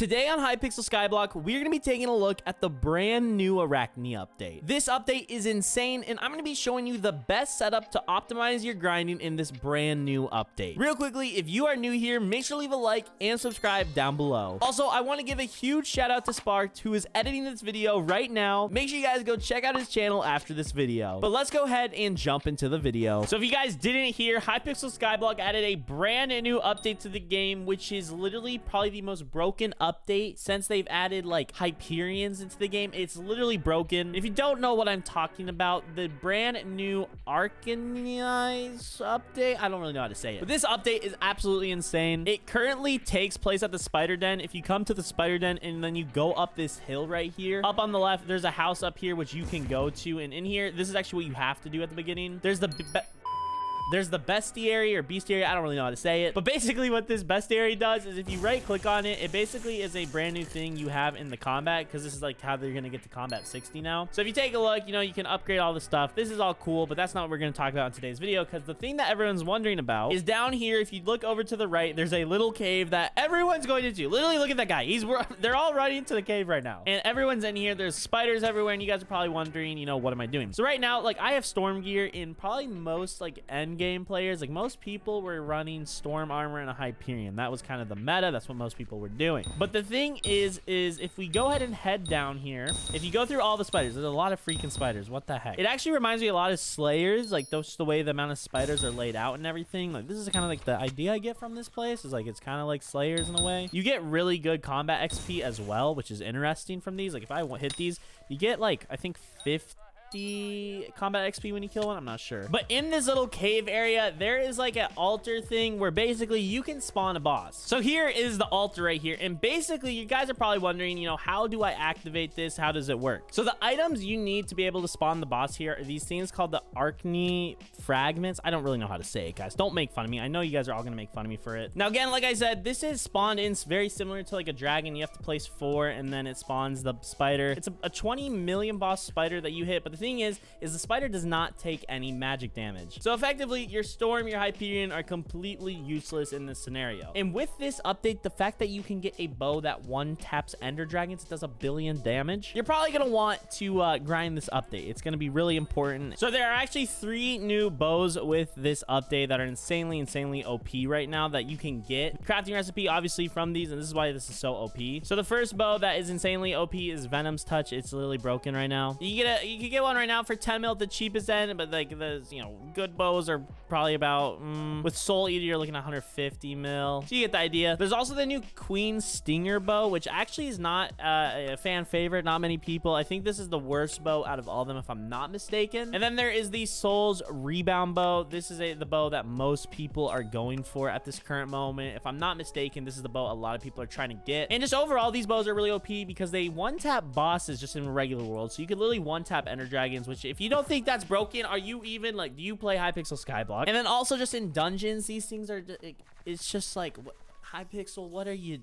Today on Hypixel SkyBlock, we're going to be taking a look at the brand new Arachne update. This update is insane, and I'm going to be showing you the best setup to optimize your grinding in this brand new update. Real quickly, if you are new here, make sure to leave a like and subscribe down below. Also, I want to give a huge shout out to Sparked, who is editing this video right now. Make sure you guys go check out his channel after this video. But let's go ahead and jump into the video. So if you guys didn't hear, Hypixel SkyBlock added a brand new update to the game, which is literally probably the most broken update since they've added like Hyperions into the game. It's literally broken. If you don't know what I'm talking about, the brand new Arachne update, I don't really know how to say it, but this update is absolutely insane. It currently takes place at the spider den. If you come to the spider den and then you go up this hill right here, up on the left, there's a house up here which you can go to, and in here, this is actually what you have to do at the beginning. There's the bestiary or bestiary, I don't really know how to say it, but basically what this bestiary does is if you right click on it, it basically is a brand new thing you have in the combat, because this is like how they're going to get to combat 60 now. So if you take a look, you know, you can upgrade all the stuff. This is all cool, but that's not what we're going to talk about in today's video, because the thing that everyone's wondering about is down here. If you look over to the right, there's a little cave that everyone's going to do. Literally, look at that guy. They're all running to the cave right now, and everyone's in here. There's spiders everywhere, and you guys are probably wondering, you know, what am I doing? So right now, like, I have storm gear. In probably most like end game players, like most people were running storm armor and a Hyperion. That was kind of the meta. That's what most people were doing. But the thing is if we go ahead and head down here, if you go through all the spiders, there's a lot of freaking spiders. What the heck? It actually reminds me a lot of Slayers, like those, the way the amount of spiders are laid out and everything. Like, this is kind of like the idea I get from this place, is like it's kind of like Slayers in a way. You get really good combat XP as well, which is interesting from these. Like if I hit these, you get like, I think 50 combat XP when you kill one. I'm not sure. But in this little cave area, there is like an altar thing where basically you can spawn a boss. So here is the altar right here. And basically you guys are probably wondering, you know, how do I activate this? How does it work? So the items you need to be able to spawn the boss here are these things called the Arachne fragments. I don't really know how to say it, guys. Don't make fun of me. I know you guys are all going to make fun of me for it. Now, again, like I said, this is spawned in very similar to like a dragon. You have to place 4 and then it spawns the spider. It's a 20 million boss spider that you hit. But the thing is the spider does not take any magic damage. So effectively, your storm, your Hyperion are completely useless in this scenario. And with this update, the fact that you can get a bow that one taps ender dragons, it does 1 billion damage, you're probably going to want to grind this update. It's going to be really important. So there are actually 3 new bows with this update that are insanely OP right now that you can get. Crafting recipe, obviously, from these, and this is why this is so OP. So the first bow that is insanely OP is Venom's Touch. It's literally broken right now. You can get one right now for 10 mil at the cheapest end, but like the, you know, good bows are probably about with Soul Eater, you're looking at 150 mil. So you get the idea. There's also the new Queen Stinger bow, which actually is not a fan favorite. Not many people. I think this is the worst bow out of all of them, if I'm not mistaken. And then there is the Soul's Rebound bow. This is the bow that most people are going for at this current moment. If I'm not mistaken, this is the bow a lot of people are trying to get. And just overall, these bows are really OP because they one-tap bosses just in the regular world. So you could literally one-tap ender dragons, which if you don't think that's broken, are you even like, do you play Hypixel SkyBlock? And then also just in dungeons, these things are, it's just like, Hypixel, what are you,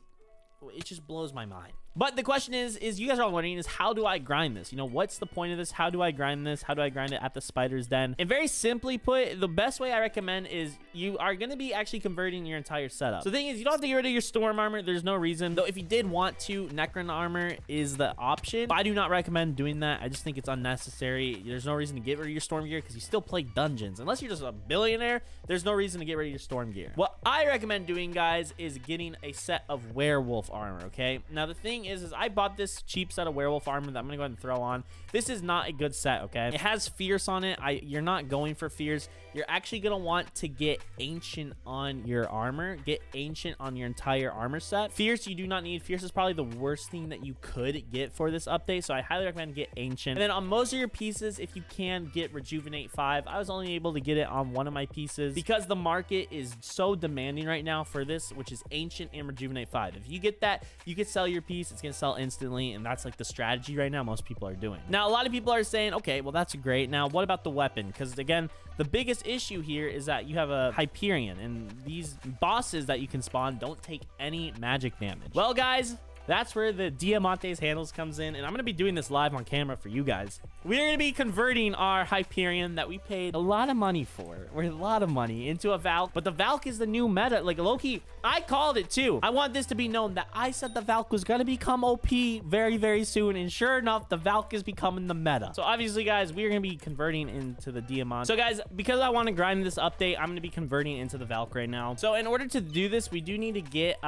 it just blows my mind. But the question is you guys are all wondering, is how do I grind this? You know, what's the point of this? How do I grind this? How do I grind it at the spider's den? And very simply put, the best way I recommend is you are going to be actually converting your entire setup. So the thing is, you don't have to get rid of your storm armor. There's no reason. Though if you did want to, Necron armor is the option. But I do not recommend doing that. I just think it's unnecessary. There's no reason to get rid of your storm gear because you still play dungeons. Unless you're just a billionaire, there's no reason to get rid of your storm gear. What I recommend doing, guys, is getting a set of werewolf armor, okay? Now, the thing is I bought this cheap set of werewolf armor that I'm gonna go ahead and throw on. This is not a good set, okay? It has fierce on it. You're not going for fierce. You're actually gonna want to get ancient on your armor. Get ancient on your entire armor set. Fierce, you do not need. Fierce is probably the worst thing that you could get for this update, so I highly recommend get ancient. And then on most of your pieces, if you can, get rejuvenate 5. I was only able to get it on one of my pieces because the market is so demanding right now for this, which is ancient and rejuvenate 5. If you get that, you can sell your piece. It's gonna sell instantly, and that's like the strategy right now most people are doing. Now, a lot of people are saying, okay, well, that's great. Now, what about the weapon? Because again, the biggest issue here is that you have a Hyperion, and these bosses that you can spawn don't take any magic damage. Well, guys, That's where the Diamante's handles comes in, and I'm gonna be doing this live on camera for you guys. We're gonna be converting our Hyperion that we paid a lot of money for, or a lot of money, into a Valk. But the Valk is the new meta. Like, low-key, I called it too. I want this to be known that I said the Valk was gonna become OP very, very soon, and sure enough, the Valk is becoming the meta. So obviously, guys, we're gonna be converting into the Diamante. So guys, because I want to grind this update, I'm gonna be converting into the Valk right now. So in order to do this, we do need to get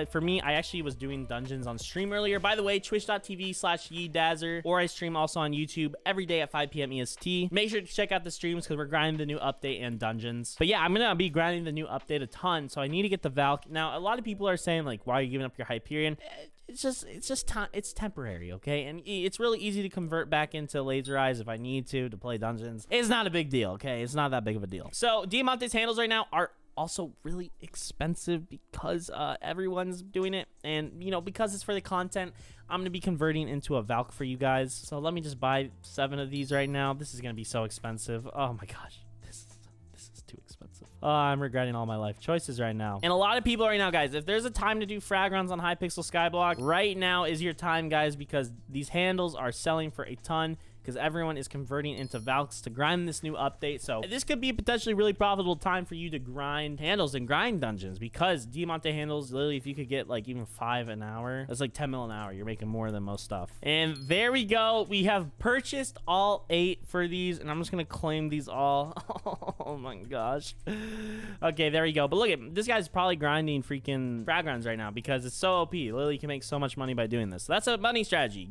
for me, I actually was doing dungeons on stream earlier. By the way, twitch.tv/YeDazzer, or I stream also on YouTube every day at 5 p.m. EST. Make sure to check out the streams because we're grinding the new update and dungeons. But yeah, I'm gonna be grinding the new update a ton, so I need to get the Valk. Now, a lot of people are saying, like, why are you giving up your Hyperion? It's temporary, okay? And it's really easy to convert back into Laser Eyes if I need to play dungeons. It's not a big deal, okay? It's not that big of a deal. So Diamante's handles right now are also really expensive because everyone's doing it, and you know, because it's for the content, I'm gonna be converting into a Valk for you guys. So let me just buy 7 of these right now. This is gonna be so expensive. Oh my gosh, this is too expensive. Oh, I'm regretting all my life choices right now. And a lot of people right now, guys, if there's a time to do frag runs on Hypixel SkyBlock, right now is your time, guys, because these handles are selling for a ton, because everyone is converting into Valks to grind this new update. So this could be a potentially really profitable time for you to grind handles and grind dungeons, because Diamante handles, literally, if you could get like even 5 an hour, that's like 10 mil an hour. You're making more than most stuff. And there we go. We have purchased all 8 for these, and I'm just gonna claim these all. Oh my gosh. Okay, there we go. But look at this guy's probably grinding freaking frag runs right now because it's so OP. Literally, you can make so much money by doing this. So that's a money strategy.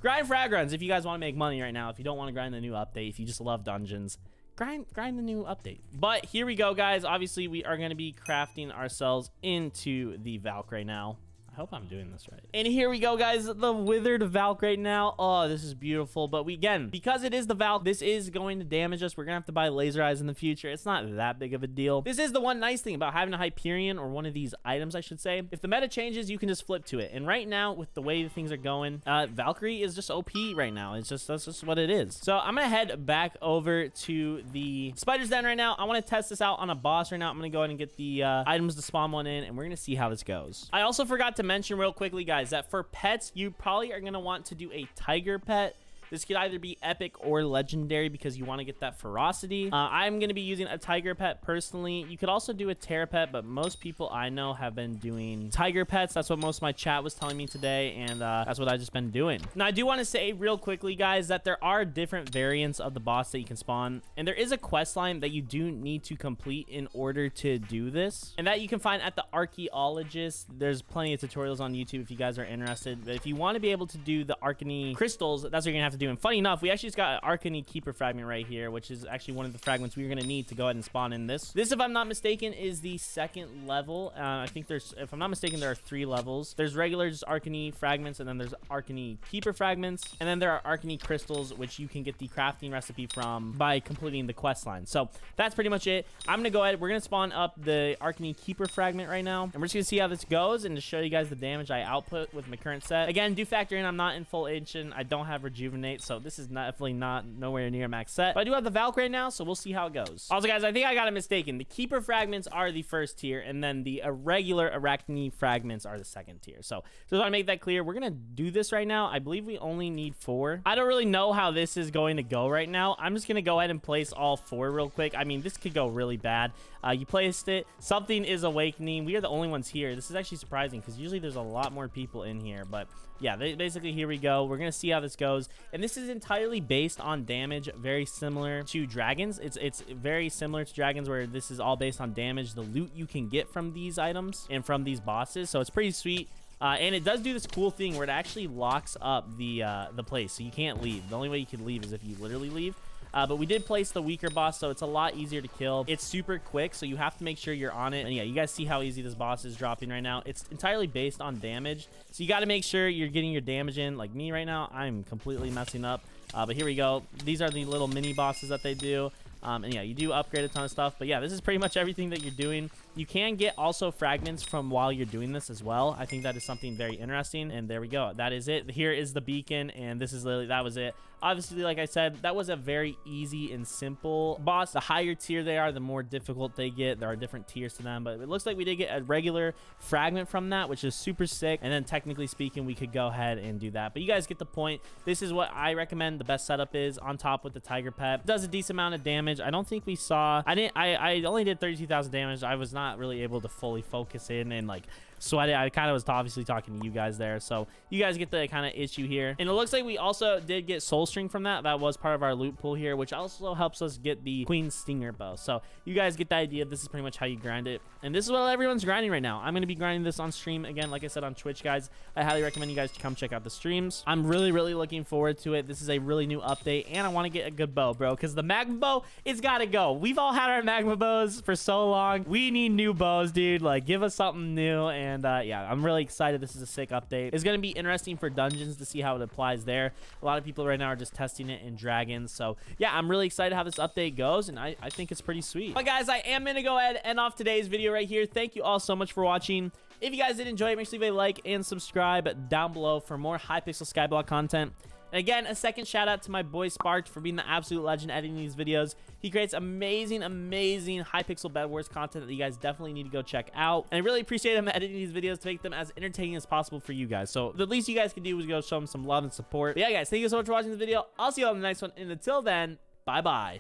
Grind frag runs if you guys want to make money right now. If you don't want to grind the new update, if you just love dungeons, grind the new update. But here we go, guys. Obviously, we are going to be crafting ourselves into the Valk right now. I hope I'm doing this right. And here we go, guys. The withered Valk right now. Oh, this is beautiful. But again, because it is the Valk, this is going to damage us. We're going to have to buy Laser Eyes in the future. It's not that big of a deal. This is the one nice thing about having a Hyperion, or one of these items, I should say. If the meta changes, you can just flip to it. And right now, with the way things are going, Valkyrie is just OP right now. That's just what it is. So I'm going to head back over to the Spider's Den right now. I want to test this out on a boss right now. I'm going to go ahead and get the items to spawn one in, and we're going to see how this goes. I also forgot to mention real quickly, guys, that for pets, you probably are going to want to do a tiger pet. This could either be epic or legendary because you want to get that ferocity. I'm going to be using a tiger pet personally. You could also do a terror pet, but most people I know have been doing tiger pets. That's what most of my chat was telling me today, and that's what I've just been doing. Now, I do want to say real quickly, guys, that there are different variants of the boss that you can spawn, and there is a quest line that you do need to complete in order to do this, and that you can find at the Archaeologist. There's plenty of tutorials on YouTube if you guys are interested, but if you want to be able to do the Arachne crystals, that's what you're going to have to do. And funny enough, we actually just got an Arachne Keeper fragment right here, which is actually one of the fragments we're going to need to go ahead and spawn in this. This, if I'm not mistaken, is the 2nd level. I think there's, if I'm not mistaken, there are 3 levels. There's regular just Arachne fragments, and then there's Arachne Keeper fragments, and then there are Arachne crystals, which you can get the crafting recipe from by completing the quest line. So that's pretty much it. I'm going to go ahead. We're going to spawn up the Arachne Keeper fragment right now, and we're just going to see how this goes and to show you guys the damage I output with my current set. Again, do factor in I'm not in full ancient. I don't have rejuvenate, so this is definitely not nowhere near max set. But I do have the Valk right now, so we'll see how it goes. Also, guys, I think I got it mistaken. The Keeper fragments are the 1st tier, and then the irregular Arachne fragments are the 2nd tier. So just want to make that clear. We're gonna do this right now. I believe we only need 4. I don't really know how this is going to go right now. I'm just gonna go ahead and place all 4 real quick. I mean, this could go really bad. You placed it. Something is awakening. We are the only ones here. This is actually surprising because usually there's a lot more people in here, but yeah, basically here we go. We're gonna see how this goes, and this is entirely based on damage, very similar to dragons. It's very similar to dragons, where this is all based on damage, the loot you can get from these items and from these bosses. So it's pretty sweet. And it does do this cool thing where it actually locks up the place, so you can't leave. The only way you can leave is if you literally leave. But we did place the weaker boss, so it's a lot easier to kill. It's super quick, so you have to make sure you're on it. And yeah, you guys see how easy this boss is dropping right now. It's entirely based on damage, so you got to make sure you're getting your damage in. Like me right now, I'm completely messing up. But here we go. These are the little mini bosses that they do. And yeah, you do upgrade a ton of stuff. But yeah, this is pretty much everything that you're doing. You can get also fragments from while you're doing this as well. I think that is something very interesting. And there we go. That is it. Here is the beacon, and this is literally, that was it. Obviously, like I said, that was a very easy and simple boss. The higher tier they are, the more difficult they get. There are different tiers to them, but it looks like we did get a regular fragment from that, which is super sick. And then technically speaking, we could go ahead and do that. But you guys get the point. This is what I recommend the best setup is, on top with the tiger pet. It does a decent amount of damage. I don't think we saw, I only did 32,000 damage. I was not really able to fully focus in and like sweat it. I kind of was obviously talking to you guys there, so you guys get the kind of issue here. And it looks like we also did get soul string from that. That was part of our loot pool here, which also helps us get the queen stinger bow. So you guys get the idea. This is pretty much how you grind it, and this is what everyone's grinding right now. I'm going to be grinding this on stream again, like I said, on Twitch, guys. I highly recommend you guys come check out the streams. I'm really looking forward to it. This is a really new update, and I want to get a good bow, bro, because the magma bow, it's got to go. We've all had our magma bows for so long. We need new bows, dude. Like, give us something new. And yeah, I'm really excited. This is a sick update. It's going to be interesting for dungeons to see how it applies there. A lot of people right now are just testing it in dragons. So yeah, I'm really excited how this update goes, and I think it's pretty sweet. But guys, I am going to go ahead and end off today's video right here. Thank you all so much for watching. If you guys did enjoy it, make sure you leave a like and subscribe down below for more Hypixel SkyBlock content. And again, a second shout out to my boy Sparked for being the absolute legend editing these videos. He creates amazing Hypixel Bed Wars content that you guys definitely need to go check out. And I really appreciate him editing these videos to make them as entertaining as possible for you guys. So the least you guys can do is go show him some love and support. But yeah, guys, thank you so much for watching this video. I'll see you on the next one. And until then, bye-bye.